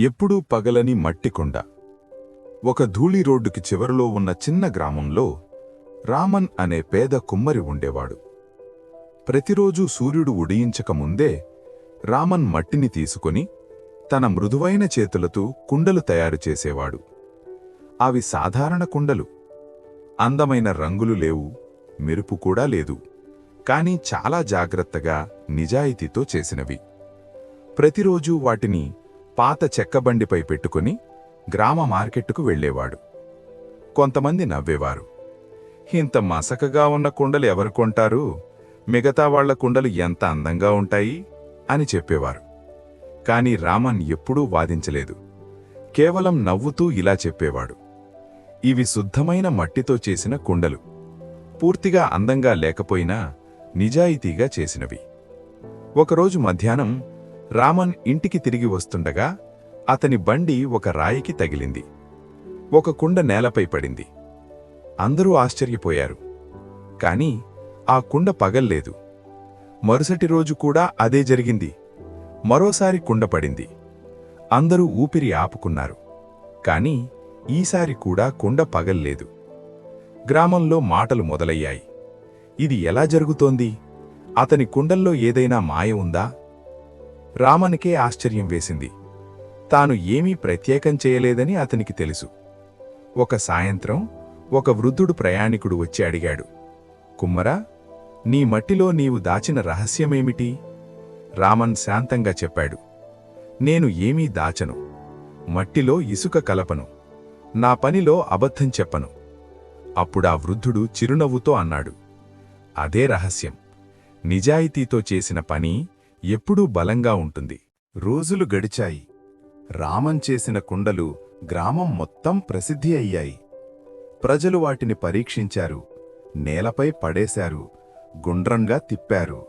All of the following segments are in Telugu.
ఎప్పుడూ పగలని మట్టికొండ. ఒక ధూళి రోడ్డుకి చివరలో ఉన్న చిన్న గ్రామంలో రామన్ అనే పేద కుమ్మరి ఉండేవాడు. ప్రతిరోజూ సూర్యుడు ఉదయించకముందే రామన్ మట్టిని తీసుకొని తన మృదువైన చేతులతో కుండలు తయారు చేసేవాడు. అవి సాధారణ కుండలు. అందమైన రంగులు లేవు, మెరుపు కూడా లేదు, కానీ చాలా జాగ్రత్తగా, నిజాయితీతో చేసినవి. ప్రతిరోజూ వాటిని పాత చెక్కబండిపై పెట్టుకుని గ్రామ మార్కెట్టుకు వెళ్లేవాడు. కొంతమంది నవ్వేవారు. ఇంత మసకగా ఉన్న కుండలు ఎవరు కొంటారు? మిగతా వాళ్ల కుండలు ఎంత అందంగా ఉంటాయి అని చెప్పేవారు. కాని రామన్ ఎప్పుడూ వాదించలేదు. కేవలం నవ్వుతూ ఇలా చెప్పేవాడు, ఇవి శుద్ధమైన మట్టితో చేసిన కుండలు, పూర్తిగా అందంగా లేకపోయినా నిజాయితీగా చేసినవి. ఒకరోజు మధ్యాహ్నం రామన్ ఇంటికి తిరిగి వస్తుండగా అతని బండి ఒక రాయికి తగిలింది. ఒక కుండ నేలపై పడింది. అందరూ ఆశ్చర్యపోయారు. కాని ఆ కుండ పగల్లేదు. మరుసటి రోజు కూడా అదే జరిగింది. మరోసారి కుండ పడింది. అందరూ ఊపిరి ఆపుకున్నారు. కాని ఈసారి కూడా కుండ పగల్లేదు. గ్రామంలో మాటలు మొదలయ్యాయి. ఇది ఎలా జరుగుతోంది? అతని కుండల్లో ఏదైనా మాయ ఉందా? రామన్కే ఆశ్చర్యం వేసింది. తాను ఏమీ ప్రత్యేకం చేయలేదని అతనికి తెలుసు. ఒక సాయంత్రం ఒక వృద్ధుడు ప్రయాణికుడు వచ్చి అడిగాడు, కుమ్మరా, నీ మట్టిలో నీవు దాచిన రహస్యమేమిటి? రామన్ శాంతంగా చెప్పాడు, నేను ఏమీ దాచను. మట్టిలో ఇసుక కలపను. నా పనిలో అబద్ధం చెప్పను. అప్పుడా వృద్ధుడు చిరునవ్వుతో అన్నాడు, అదే రహస్యం. నిజాయితీతో చేసిన పని ఎప్పుడూ బలంగా ఉంటుంది. రోజులు గడిచాయి. రామన్ చేసిన కుండలు గ్రామం మొత్తం ప్రసిద్ధి అయ్యాయి. ప్రజలు వాటిని పరీక్షించారు, నేలపై పడేశారు, గుండ్రంగా తిప్పారు.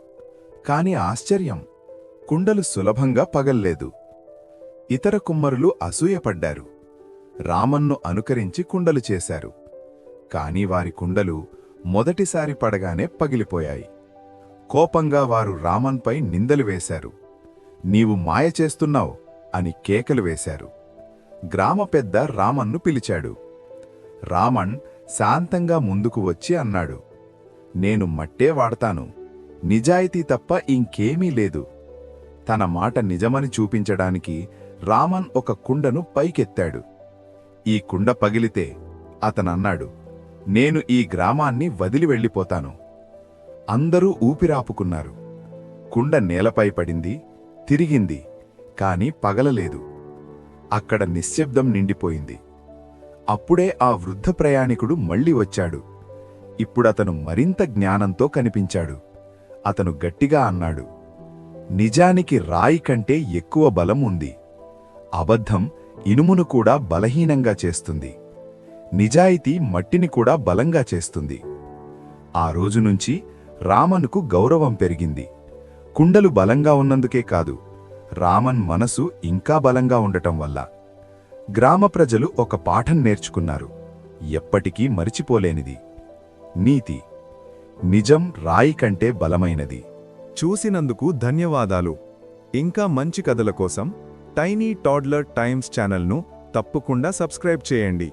కాని ఆశ్చర్యం, కుండలు సులభంగా పగల్లేదు. ఇతర కుమ్మరులు అసూయపడ్డారు. రామన్ను అనుకరించి కుండలు చేశారు. కాని వారి కుండలు మొదటిసారి పడగానే పగిలిపోయాయి. కోపంగా వారు రామన్పై నిందలు వేశారు. నీవు మాయ చేస్తున్నావు అని కేకలు వేశారు. గ్రామ పెద్ద రామన్ను పిలిచాడు. రామన్ శాంతంగా ముందుకు వచ్చి అన్నాడు, నేను మట్టే వాడతాను. నిజాయితీ తప్ప ఇంకేమీ లేదు. తన మాట నిజమని చూపించడానికి రామన్ ఒక కుండను పైకెత్తాడు. ఈ కుండ పగిలితే అతనన్నాడు, నేను ఈ గ్రామాన్ని వదిలి వెళ్ళిపోతాను. అందరూ ఊపిరాపుకున్నారు. కుండ నేలపై పడింది, తిరిగింది, కాని పగలలేదు. అక్కడ నిశ్శబ్దం నిండిపోయింది. అప్పుడే ఆ వృద్ధ ప్రయాణికుడు మళ్ళీ వచ్చాడు. ఇప్పుడతను మరింత జ్ఞానంతో కనిపించాడు. అతను గట్టిగా అన్నాడు, నిజానికి రాయి కంటే ఎక్కువ బలం ఉంది. అబద్ధం ఇనుమును కూడా బలహీనంగా చేస్తుంది. నిజాయితీ మట్టిని కూడా బలంగా చేస్తుంది. ఆ రోజునుంచి రామన్కు గౌరవం పెరిగింది. కుండలు బలంగా ఉన్నందుకే కాదు, రామన్ మనసు ఇంకా బలంగా ఉండటం వల్ల. గ్రామ ప్రజలు ఒక పాఠం నేర్చుకున్నారు, ఎప్పటికీ మరిచిపోలేనిది. నీతి: నిజం రాయి కంటే బలమైనది. చూసినందుకు ధన్యవాదాలు. ఇంకా మంచి కథల కోసం టైనీ టాడ్లర్ టైమ్స్ ఛానల్ను తప్పకుండా సబ్స్క్రైబ్ చేయండి.